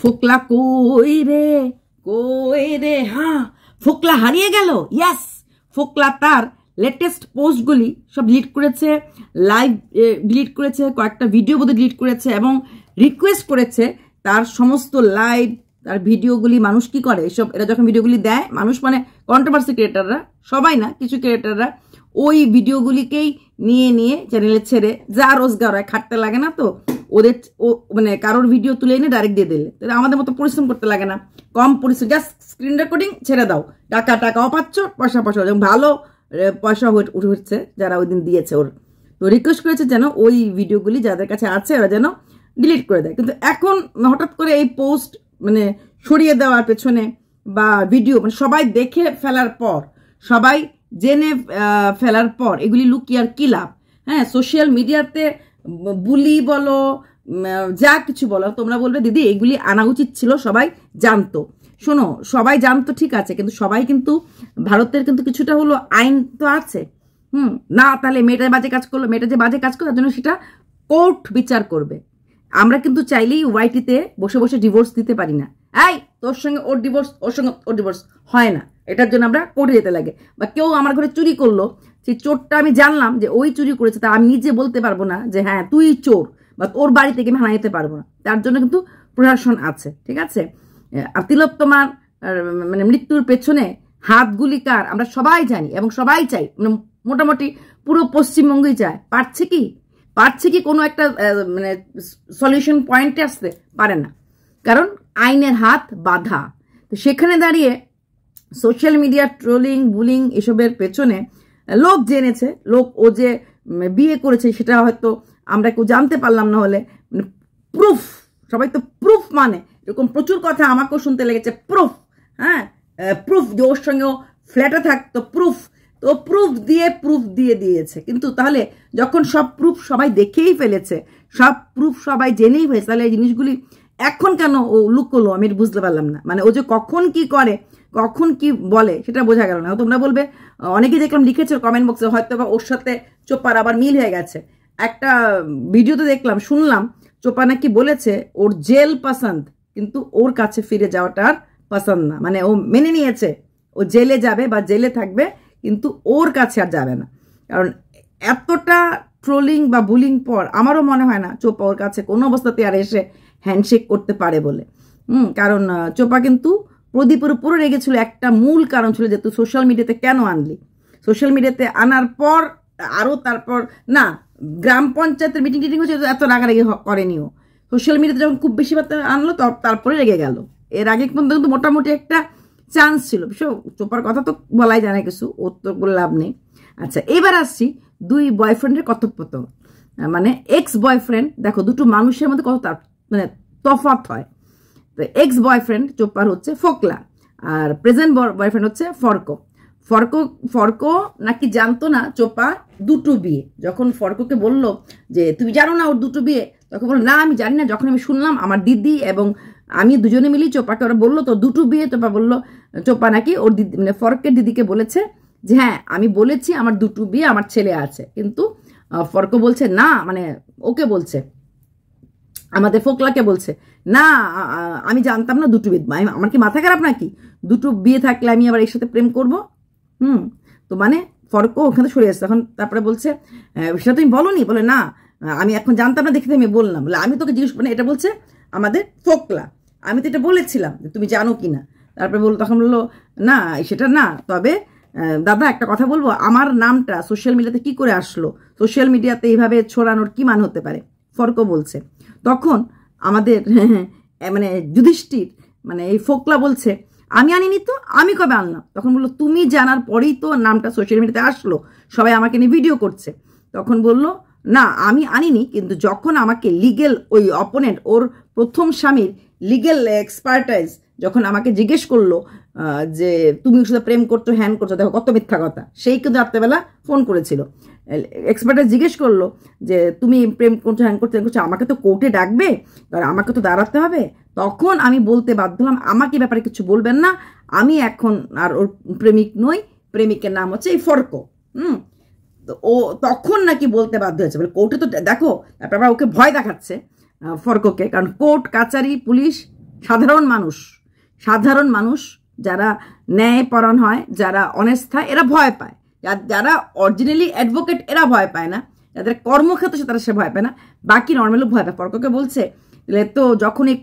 ফোকলা কই রে হ্যাঁ ফোকলা হারিয়ে গেল। ইয়েস, ফোকলা তার লেটেস্ট পোস্টগুলি সব ডিলিট করেছে, লাইভ ডিলিট করেছে, কয়েকটা ভিডিও বোধহয় ডিলিট করেছে এবং রিকোয়েস্ট করেছে তার সমস্ত লাইভ তার ভিডিওগুলি মানুষ কি করে এসব, এরা যখন ভিডিওগুলি দেয় মানুষ মানে কন্ট্রোভার্সি ক্রিয়েটাররা, সবাই না কিছু ক্রিয়েটাররা ওই ভিডিওগুলিকেই নিয়ে চ্যানেলে ছেড়ে যা রোজগার হয়, খাটতে লাগে না তো ওদের মানে কারোর ভিডিও তুলে এনে ডাইরেক্ট দিয়ে দিলে, তাহলে আমাদের মতো পরিশ্রম করতে লাগে না, কম পরিশ্রম, জাস্ট স্ক্রিন রেকর্ডিং ছেড়ে দাও, টাকাও পাচ্ছ, পয়সা এবং ভালো পয়সা উঠছে যারা ওই দিন দিয়েছে ওর। তো রিকোয়েস্ট করেছে যেন ওই ভিডিওগুলি যাদের কাছে আছে ওরা যেন ডিলিট করে দেয়। কিন্তু এখন হঠাৎ করে এই পোস্ট মানে সরিয়ে দেওয়ার পেছনে বা ভিডিও মানে সবাই দেখে ফেলার পর, সবাই জেনে ফেলার পর এগুলি লুকিয়ে আর কি লাভ? হ্যাঁ, সোশ্যাল মিডিয়াতে বুলি বলো যা কিছু বলো তোমরা বলবে দিদি এগুলি আনা উচিত ছিল, সবাই জানতো। শোনো, সবাই জানতো ঠিক আছে, কিন্তু সবাই কিন্তু ভারতের কিন্তু কিছুটা হলো আইন তো আছে, না তাহলে মেয়েটা বাজে কাজ করলো, মেয়েটা যে বাজে কাজ করলো তার জন্য সেটা কোর্ট বিচার করবে। আমরা কিন্তু চাইলেই ওয়াইটিতে বসে বসে ডিভোর্স দিতে পারি না, এই তোর সঙ্গে ওর ডিভোর্স, ওর সঙ্গে ওর ডিভোর্স হয় না, এটার জন্য আমরা কোর্টে যেতে লাগে। বা কেউ আমার ঘরে চুরি করলো, সেই চোরটা আমি জানলাম যে ওই চুরি করেছে, তা আমি নিজে বলতে পারবো না যে হ্যাঁ তুই চোর, বা ওর বাড়ি থেকে আমি হানা যেতে পারবো না, তার জন্য কিন্তু প্রশাসন আছে, ঠিক আছে। আর তিলোত্তমার মানে মৃত্যুর পেছনে হাতগুলি কার আমরা সবাই জানি এবং সবাই চাই, মানে মোটামুটি পুরো পশ্চিমবঙ্গই চায়। পারছে কি কোনো একটা মানে সলিউশন পয়েন্টে আসতে পারে না, কারণ আইনের হাত বাঁধা। তো সেখানে দাঁড়িয়ে সোশ্যাল মিডিয়া ট্রোলিং বুলিং এসবের পেছনে লোক জেনেছে, লোক ও যে বিয়ে করেছে সেটা হয়তো আমরা কেউ জানতে পারলাম না, হলে মানে প্রুফ, সবাই তো প্রুফ মানে এরকম প্রচুর কথা আমাকেও শুনতে লেগেছে, প্রুফ, হ্যাঁ প্রুফ যে ওর সঙ্গেও ফ্ল্যাটে থাকতো, প্রুফ, তো প্রুফ দিয়ে দিয়েছে। কিন্তু তাহলে যখন সব প্রুফ সবাই দেখেই ফেলেছে, সব প্রুফ সবাই জেনেই হয়েছে, তাহলে এই জিনিসগুলি এখন কেন ও লুকোলো আমি বুঝতে পারলাম না। মানে ও যে কখন কি করে কখন কি বলে সেটা বোঝা গেল না। তোমরা বলবে, অনেকেই দেখলাম লিখেছে কমেন্ট বক্সে হয়তো বা ওর সাথে চোপার আবার মিল হয়ে গেছে। একটা ভিডিওতে দেখলাম, শুনলাম চোপা নাকি বলেছে ওর জেল পছন্দ, কিন্তু ওর কাছে ফিরে যাওয়াটা আর পছন্দ না, মানে ও মেনে নিয়েছে ও জেলে যাবে বা জেলে থাকবে, কিন্তু ওর কাছে আর যাবে না। কারণ এতটা ট্রোলিং বা বুলিং পর আমারও মনে হয় না চোপা ওর কাছে কোনো অবস্থাতে আর এসে হ্যান্ডশেক করতে পারে বলে। কারণ চোপা কিন্তু প্রদীপের উপরে রেগেছিল, একটা মূল কারণ ছিল যে তুই সোশ্যাল মিডিয়াতে কেন আনলি, সোশ্যাল মিডিয়াতে আনার পর আরও তারপর না গ্রাম পঞ্চায়েতের মিটিং টিটিং হচ্ছে এত রাগারাগি করেনিও, সোশ্যাল মিডিয়াতে যখন খুব বেশি আনলো তারপরে রেগে গেল। এর আগে পর্যন্ত কিন্তু মোটামুটি একটা চান্স ছিল। চোপার কথা তো বলাই যায় না কিছু, ওর তো কোনো লাভ নেই। আচ্ছা, এবার আসছি দুই বয়ফ্রেন্ডের কথোপকথন, মানে এক্স বয়ফ্রেন্ড, দেখো দুটো মানুষের মধ্যে কত মানে তফাৎ হয়। তো এক্স বয়ফ্রেন্ড চোপার হচ্ছে ফোকলা, আর প্রেজেন্ট বয়ফ্রেন্ড হচ্ছে ফর্কো নাকি জানতো না চোপা দুটো বিয়ে। যখন ফর্কোকে বলল যে তুমি জানো না ওর দুটো বিয়ে, তখন বললো না আমি জানি না। যখন আমি শুনলাম আমার দিদি এবং আমি দুজনে মিলি চোপাকে ওরা বললো তো দুটো বিয়ে, চোপা বললো চোপা নাকি ওর দিদি মানে ফর্কের দিদিকে বলেছে যে হ্যাঁ আমি বলেছি আমার দুটো বিয়ে, আমার ছেলে আছে। কিন্তু ফর্কো বলছে না, মানে ওকে বলছে আমাদের ফোকলাকে বলছে না আমি জানতাম না দুটো বিয়ে, আমার কি মাথা খারাপ নাকি, দুটো বিয়ে থাকলে আমি আবার এর সাথে প্রেম করব? তো মানে ফর্কো ওখানে সরে আসছে। তখন তারপরে বলছে সেটা তুমি বলোনি, বলে না আমি এখন জানতাম না, দেখে আমি বললাম, বলে আমি তোকে জিজ্ঞেস, মানে এটা বলছে আমাদের ফোকলা, আমি তো এটা বলেছিলাম তুমি জানো কি না। তারপরে তখন বললো না সেটা না, তবে দাদা একটা কথা বলবো, আমার নামটা সোশ্যাল মিডিয়াতে কি করে আসলো, সোশ্যাল মিডিয়াতে এইভাবে ছড়ানোর কি মান হতে পারে, ফর্কো বলছে। তখন আমাদের মানে যুধিষ্ঠির মানে এই ফোকলা বলছে আমি আনিনি তো, আমি কবে আনলাম? তখন বললো তুমি জানার পরেই তো নামটা সোশ্যাল মিডিয়াতে আসলো, সবাই আমাকে নিয়ে ভিডিও করছে। তখন বলল না আমি আনিনি, কিন্তু যখন আমাকে লিগেল ওই অপোনেন্ট ওর প্রথম স্বামীর লিগেল এক্সপার্টাইজ যখন আমাকে জিজ্ঞেস করলো যে তুমি ওর সাথে প্রেম করছো হ্যান করছো, দেখো কত মিথ্যা কথা, সেই কিন্তু রাত্রেবেলা ফোন করেছিল, এক্সপার্টাইজ জিজ্ঞেস করলো যে তুমি প্রেম করছো হ্যান করছো আমাকে তো কোর্টে ডাকবে, আর আমাকে তো দাঁড়াতে হবে। তখন আমি বলতে বাধ্য হলাম আমাকে ব্যাপারে কিছু বলবেন না, আমি এখন আর ওর প্রেমিক নই, প্রেমিকের নাম হচ্ছে এই ফর্কো। ও তখন নাকি বলতে বাধ্য হয়েছে, বলে কোর্টে তো দেখো, তারপর ওকে ভয় দেখাচ্ছে ফর্কোকে, কারণ কোর্ট কাচারি পুলিশ সাধারণ মানুষ যারা ন্যায়পরায়ণ হয়, যারা অনেস্ট হয়, এরা ভয় পায়। যারা অরিজিনালি অ্যাডভোকেট এরা ভয় পায় না, যাদের কর্মক্ষেত্রে তারা সে ভয় পায় না, বাকি নর্মাল ভয় পায়। ফরককে বলছে তো যখন এই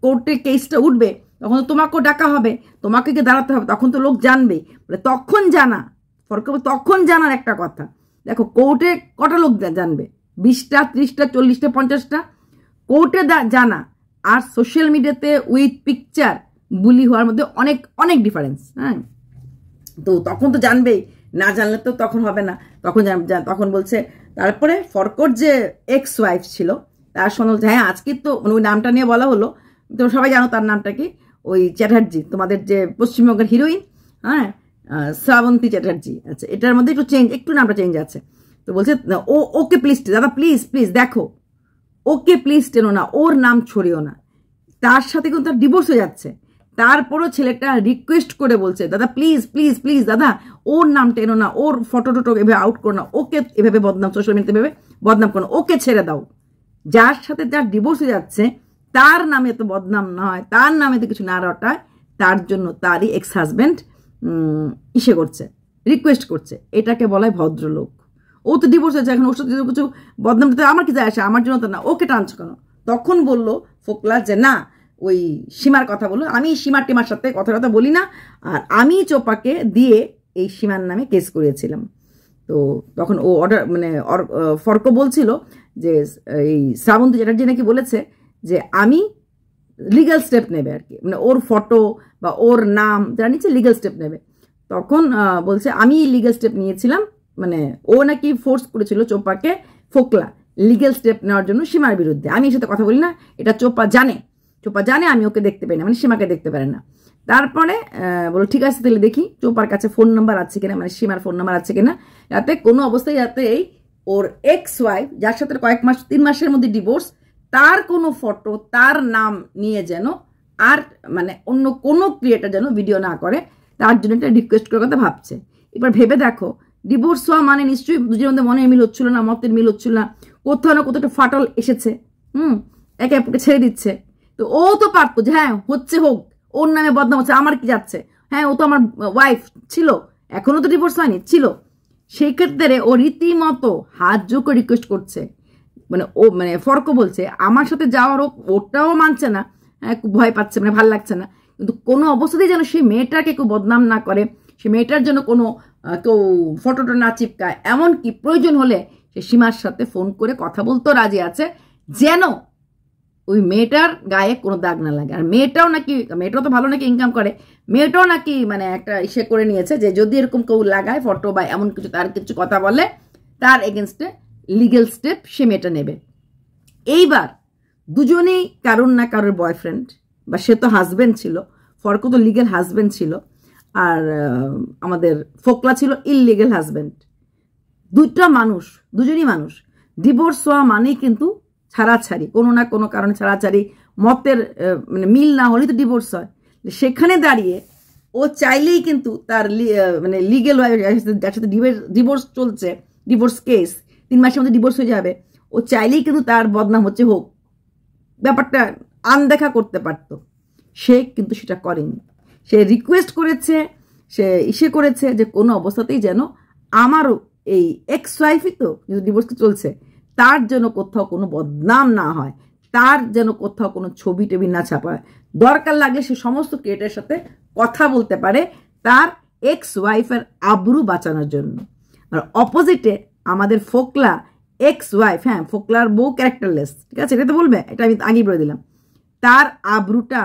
কোর্টে কেসটা উঠবে তখন তো তোমাকেও ডাকা হবে, তোমাকে গিয়ে দাঁড়াতে হবে, তখন তো লোক জানবে, বলে তখন জানা। ফরক তখন জানার একটা কথা, দেখো কোর্টে কটা লোক জানবে, 20টা, 30টা, 40টা, 50টা, কোর্টে জানা আর সোশ্যাল মিডিয়াতে উইথ পিকচার বুলি হওয়ার মধ্যে অনেক অনেক ডিফারেন্স। হ্যাঁ, তো তখন তো জানবেই, না জানলে তো তখন হবে না। তখন বলছে, তারপরে ফরকর যে এক্স ওয়াইফ ছিল তার সঙ্গে বলছে, হ্যাঁ আজকে তো মানে ওই নামটা নিয়ে বলা হলো, তো সবাই জানো তার নামটা কি, ওই চ্যাটার্জি, তোমাদের যে পশ্চিমবঙ্গের হিরোইন, হ্যাঁ শ্রাবন্তী চ্যাটার্জি। আচ্ছা, এটার মধ্যে একটু নামটা চেঞ্জ আছে। তো বলছে ওকে প্লিজ দাদা, প্লিজ দেখো, ওকে প্লিজ টেনো না, ওর নাম ছড়িও না। তার সাথে কিন্তু তার ডিভোর্স হয়ে যাচ্ছে, তারপরও ছেলেটা রিকোয়েস্ট করে বলছে, দাদা প্লিজ দাদা, ওর নাম টেনো না, ওর ফটো এভাবে আউট করো না, ওকে এভাবে বদনাম, সোশ্যাল মিডিয়াতে এভাবে বদনাম করো, ওকে ছেড়ে দাও। যার সাথে যার ডিভোর্স হয়ে যাচ্ছে তার নামে তো বদনাম না হয়, তার নামে তো কিছু না রটায়, তার জন্য তারই এক্স হাজব্যান্ড করছে, রিকোয়েস্ট করছে। এটাকে বলায় ভদ্রলোক। ও তো ডিভোর্স হয়েছে, এখন ওর সাথে কিছু বদনাম দিতে আমার কি যায় আসে, আমার জন্য তো না, ওকে টানছো কেন? তখন বলল ফোকলা যে না, ওই সীমার কথা বললো, আমি সীমার টিমার সাথে কথা বলি না, আর আমি চোপাকে দিয়ে এই সীমার নামে কেস করিয়েছিলাম। তো তখন ও ফরক বলছিল যে এই শ্রাবন্তী চ্যাটার্জি নাকি বলেছে যে আমি লিগ্যাল স্টেপ নেবে আর কি, মানে ওর ফটো বা ওর নাম যারা নিচ্ছে লিগ্যাল স্টেপ নেবে। তখন বলছে আমি লিগ্যাল স্টেপ নিয়েছিলাম, মানে ও নাকি ফোর্স করেছিল চোপাকে, ফোকলা লিগ্যাল স্টেপ নেওয়ার জন্য সীমার বিরুদ্ধে। আমি এর সাথে কথা বলি না, এটা চোপা জানে, আমি ওকে দেখতে পাই না, মানে সীমাকে দেখতে পারে না। তারপরে বলো ঠিক আছে তাহলে দেখি চোপার কাছে ফোন নাম্বার আছে কিনা, মানে সীমার ফোন নাম্বার আছে কিনা, যাতে কোনো অবস্থায় যাতে এই ওর এক্স ওয়াইফ যার সাথে 3 মাসের মধ্যে ডিভোর্স, তার কোনো ফটো তার নাম নিয়ে যেন আর মানে অন্য কোনো ক্রিয়েটার যেন ভিডিও না করে, তার জন্য একটা রিকোয়েস্ট করার কথা ভাবছে। এবার ভেবে দেখো, ডিভোর্স হওয়া মানে নিশ্চয়ই দুজনের মধ্যে মনের মিল হচ্ছিল না, মতের মিল হচ্ছিল না, কোথাও না কোথাও একটা ফাটল এসেছে। একে অপরকে ছেড়ে দিচ্ছে। তো ও তো পারতো যে হ্যাঁ হচ্ছে হোক, ওর নামে বদনাম হচ্ছে, আমার কি যাচ্ছে, হ্যাঁ ও তো আমার ওয়াইফ ছিল, এখনো তো ডিভোর্স হয়নি, ছিল। সেই ক্ষেত্রে ও রীতিমতো হাত জোকে রিকোয়েস্ট করছে, মানে ফরক বলছে আমার সাথে যাওয়ার ওটাও মানছে না, খুব ভয় পাচ্ছে, মানে ভাল লাগছে না, কিন্তু কোনো অবস্থাতেই যেন সেই মেয়েটাকে কেউ বদনাম না করে, সে মেয়েটার জন্য কোনো কেউ ফটোটা না চিপকায়, এমনকি প্রয়োজন হলে সে সীমার সাথে ফোন করে কথা বলতেও রাজি আছে, যেন ওই মেয়েটার গায়ে কোনো দাগ না লাগে। আর মেয়েটাও তো ভালো নাকি ইনকাম করে, মেয়েটাও নাকি মানে একটা ইসে করে নিয়েছে যে যদি এরকম কেউ লাগায় ফটো বা এমন কিছু তার কিছু কথা বলে, তার এগেনস্টে লিগেল স্টেপ সে মেয়েটা নেবে। এইবার দুজনেই কারোর না কারোর বয়ফ্রেন্ড, বা সে তো হাজব্যান্ড ছিল, ফরক তো লিগেল হাজব্যান্ড ছিল, আর আমাদের ফোকলা ছিল ইললিগেল হাজব্যান্ড। দুজনই মানুষ। ডিভোর্স হওয়া মানেই কিন্তু ছাড়াছাড়ি, কোনো না কোনো কারণে ছাড়াছাড়ি, মতের মানে মিল না হলেই তো ডিভোর্স হয়। সেখানে দাঁড়িয়ে ও চাইলেই কিন্তু তার মানে লিগেল যার সাথে ডিভোর্স চলছে, ডিভোর্স কেস 3 মাসের মধ্যে ডিভোর্স হয়ে যাবে, ও চাইলেই কিন্তু তার বদনাম হচ্ছে হোক, ব্যাপারটা আনদেখা করতে পারত। সে কিন্তু সেটা করেনি, সে রিকোয়েস্ট করেছে, সে করেছে যে কোনো অবস্থাতেই যেন আমারও এই এক্স ওয়াইফই তো ডিভোর্স চলছে, তার যেন কোথাও কোনো বদনাম না হয়, তার যেন কোথাও কোনো ছবি টেবি না ছাপা হয়, দরকার লাগলে সে সমস্ত ক্রিয়েটারের সাথে কথা বলতে পারে তার এক্স ওয়াইফের আবরু বাঁচানোর জন্য। আর অপোজিটে আমাদের ফোকলা এক্স ওয়াইফ, হ্যাঁ ফোকলার বউ ক্যারেক্টারলেস, ঠিক আছে, এটা তো বলবে, এটা আমি আগেই বলে দিলাম, তার আবরুটা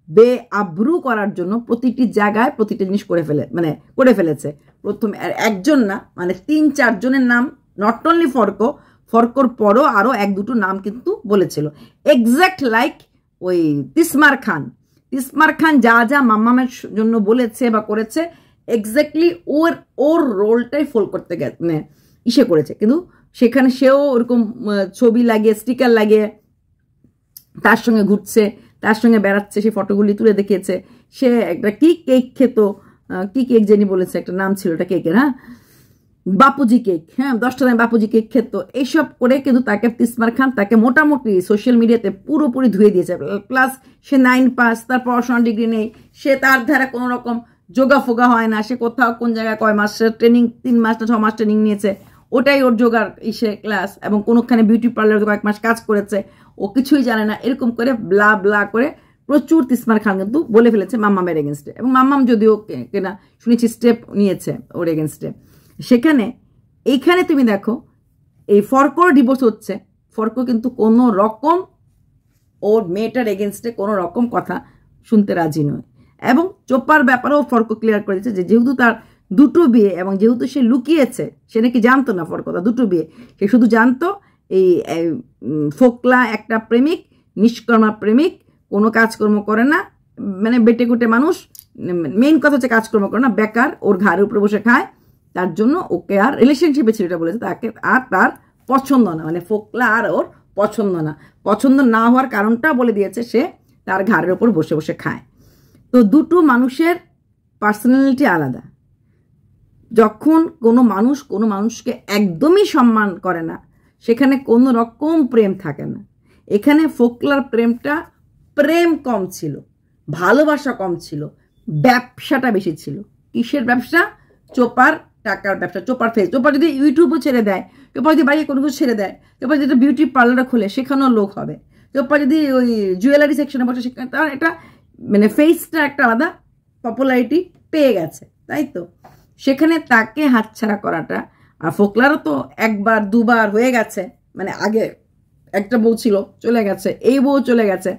বেআবরু করার জন্য প্রতিটি জায়গায় প্রতিটি জিনিস করে ফেলেছে। প্রথম একজন না, মানে 3-4 জনের নাম, নট অনলি ফরকর পরও আরো 1-2টো নাম কিন্তু বলেছিল, এক্সাক্ট লাইক ওই তিসমার খান যা মাম্মামের জন্য বলেছে বা করেছে, এক্স্যাক্টলি ওর রোলটাই ফোল করতে গেছে, করেছে। কিন্তু সেখানে সেও ওরকম ছবি লাগিয়ে, স্টিকার লাগিয়ে তার সঙ্গে ঘুরছে, তার সঙ্গে বেড়াচ্ছে, সেই ফটোগুলি তুলে দেখিয়েছে। সে একটা কি কেক খেত, কি কেক জেনি বলেছে, একটা নাম ছিল ওটা কেকের, হ্যাঁ বাপুজি কেক, হ্যাঁ 10টা দামে বাপুজি কেক খেত, এইসব করে কিন্তু তাকে তিসমার খান তাকে মোটামুটি সোশ্যাল মিডিয়াতে পুরোপুরি ধুয়ে দিয়েছে। প্লাস সে 9 পাস, তার পড়াশোনার ডিগ্রি নেই, সে তার ধারা কোনো রকম যোগা ফোগা হয় না, সে কোথাও কোন জায়গায় কয় মাসের ট্রেনিং, 3 মাস না 6 মাস ট্রেনিং নিয়েছে, ওটাই ওর যোগার ইসে ক্লাস, এবং কোনোখানে বিউটি পার্লারে কয়েক মাস কাজ করেছে, ও কিছুই জানে না, এরকম করে ব্লা ব্লা করে প্রচুর তিসমার খান কিন্তু বলে ফেলেছে মাম্মামের এগেনস্টে। এবং মাম্মাম যদিও কেনা শুনেছি স্টেপ নিয়েছে ওর এগেনস্টে। সেখানে এইখানে তুমি দেখো এই ফর্কর ডিভোর্স হচ্ছে, ফর্ক কিন্তু কোনো রকম ওর মেয়েটার এগেনস্টে কোনো রকম কথা শুনতে রাজি নয়। এবং চোপার ব্যাপারেও ফর্ক ক্লিয়ার করে দিচ্ছে যে যেহেতু তার 2টো বিয়ে, এবং যেহেতু সে লুকিয়েছে, সে নাকি জানতো না ফর্ক তার 2টো বিয়ে, সে শুধু জানতো এই ফোকলা একটা প্রেমিক, নিষ্কর্মা প্রেমিক, কোনো কাজকর্ম করে না, মানে বেটে কুটে মানুষ, মেইন কথা হচ্ছে কাজকর্ম করে না, বেকার, ওর ঘাড়ের উপরে বসে খায়, তার জন্য ওকে আর রিলেশনশিপে ছিল এটা বলেছে, তাকে আর তার পছন্দ না, মানে ফোকলা আর ওর পছন্দ না। পছন্দ না হওয়ার কারণটা বলে দিয়েছে, সে তার ঘাড়ের উপর বসে বসে খায়। তো 2টো মানুষের পার্সোনালিটি আলাদা। যখন কোনো মানুষ কোনো মানুষকে একদমই সম্মান করে না, সেখানে কোনো রকম প্রেম থাকে না। এখানে ফোকলার প্রেমটা প্রেম কম ছিল, ভালোবাসা কম ছিল, ব্যবসাটা বেশি ছিল। কিসের ব্যবসা? চোপার টাকার ব্যবসা, চোপার ফেস। চোপা যদি ইউটিউবও ছেড়ে দেয়, চোপা যদি বাইরে কোনো কিছু ছেড়ে দেয়, চোপা যদি বিউটি পার্লারে খোলে, সেখানেও লোক হবে। চোপা যদি ওই জুয়েলারি সেকশনে বসে, সেখানে তার এটা মানে ফেসটা একটা আলাদা পপুলারিটি পেয়ে গেছে, তাই তো? সেখানে তাকে হাতছাড়া করাটা, আর ফোকলারও তো 1বার 2বার হয়ে গেছে, মানে আগে একটা বউ ছিল চলে গেছে, এই বউ চলে গেছে,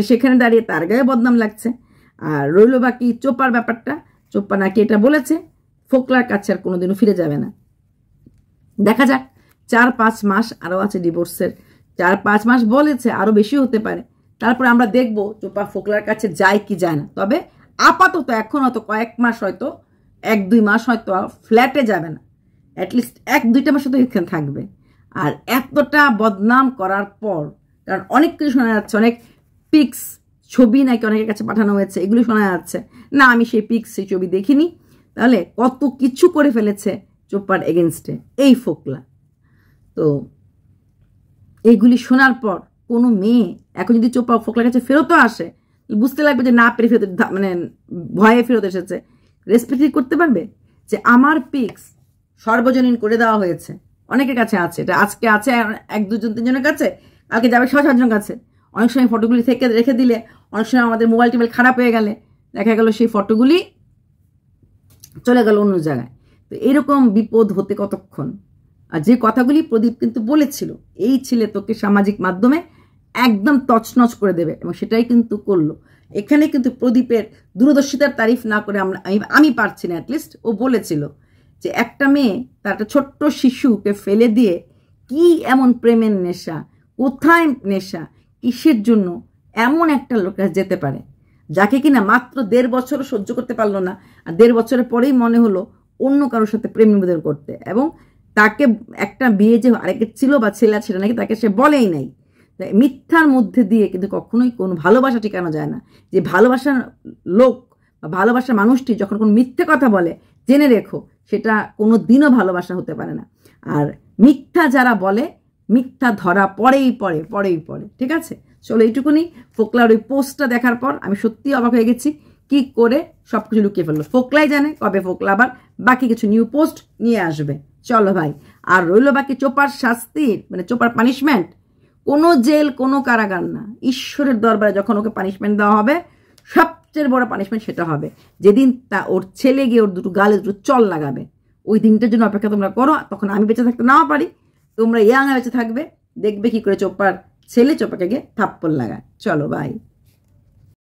সেখানে দাঁড়িয়ে তার গায়ে বদনাম লাগছে। আর রইল বাকি চোপার ব্যাপারটা, চোপা নাকি এটা বলেছে ফোকলার কাছে আর কোনোদিনও ফিরে যাবে না। দেখা যাক, 4-5 মাস আরও আছে ডিভোর্সের, 4-5 মাস বলেছে, আরও বেশি হতে পারে। তারপরে আমরা দেখবো চোপা ফোকলার কাছে যায় কি যায় না। তবে আপাতত এখন হয়তো কয়েক মাস, হয়তো 1-2 মাস হয়তো ফ্ল্যাটে যাবে না, অ্যাটলিস্ট 1-2টা মাস তো এখানে থাকবে। আর এতটা বদনাম করার পর, কারণ অনেক কিছু শোনা যাচ্ছে, অনেক পিক্স ছবি নাকি অনেকের কাছে পাঠানো হয়েছে, এগুলো শোনা যাচ্ছে। না, আমি সেই পিক্স সেই ছবি দেখিনি। তাহলে কত কিছু করে ফেলেছে চোপার এগেনস্টে এই ফোকলা। তো এইগুলি শোনার পর কোনো মেয়ে এখন যদি চোপা ফোকলার কাছে ফেরতও আসে, বুঝতে লাগবে যে না পেরে ফেরত, মানে ভয়ে ফেরত এসেছে, রেসপেক্ট করতে পারবে যে আমার পিক্স সর্বজনীন করে দেওয়া হয়েছে, অনেকের কাছে আছে, এটা আজকে আছে 1-2-3 জনের কাছে, কালকে যাবে 6-7 কাছে। অনেক সময় ফটোগুলি থেকে রেখে দিলে, অনেক সময় আমাদের মোবাইল টোবাইল খারাপ হয়ে গেলে দেখা গেল সেই ফটোগুলি চলে গেল অন্য জায়গায়। তো এরকম বিপদ হতে কতক্ষণ? আর যে কথাগুলি প্রদীপ কিন্তু বলেছিল, এই ছেলে তোকে সামাজিক মাধ্যমে একদম তছনছ করে দেবে, এবং সেটাই কিন্তু করলো। এখানে কিন্তু প্রদীপের দূরদর্শিতার তারিফ না করে আমি পারছি না। অ্যাটলিস্ট ও বলেছিল যে একটা মেয়ে, তার একটা ছোট্ট শিশুকে ফেলে দিয়ে কি এমন প্রেমের নেশা, কোথায় নেশা, কিসের জন্য এমন একটা লোক যেতে পারে, যাকে কিনা মাত্র 1.5 বছর সহ্য করতে পারলো না, আর 1.5 বছরের পরেই মনে হলো অন্য কারোর সাথে প্রেম নিবেদন করতে। এবং তাকে একটা বিয়ে যে আরেকের ছিল বা ছেলে ছিল নাকি, তাকে সে বলেই নাই। মিথ্যার মধ্যে দিয়ে কিন্তু কখনোই কোনো ভালোবাসা টিকানো যায় না। যে ভালোবাসার লোক বা ভালোবাসার মানুষটি যখন কোনো মিথ্যে কথা বলে, জেনে রেখো সেটা কোনো দিনও ভালোবাসা হতে পারে না। আর মিথ্যা যারা বলে, মিথ্যা ধরা পড়েই পড়ে। ঠিক আছে, চলো এইটুকুনি। ফোকলার ওই পোস্টটা দেখার পর আমি সত্যি অবাক হয়ে গেছি, কি করে সবকিছু লুকিয়ে ফেললো। ফোকলাই জানে কবে ফোকলা আবার বাকি কিছু নিউ পোস্ট নিয়ে আসবে। চলো ভাই, আর রইল বাকি চোপার শাস্তির, মানে চোপার পানিশমেন্ট। কোনো জেল, কোনো কারাগার না, ঈশ্বরের দরবারে যখন ওকে পানিশমেন্ট দেওয়া হবে, সবচেয়ে বড় পানিশমেন্ট সেটা হবে যেদিন ওর ছেলে গিয়ে ওর 2 গালে 2 চল লাগাবে। ওই দিনটার জন্য অপেক্ষা তোমরা করো। তখন আমি বেঁচে থাকতে নাও পারি, তোমরা ইয়াং বেঁচে থাকবে, দেখবে কি করে চোপার ছেলে চোপাকে গিয়ে থাপ্পড় লাগায়। চলো বাই।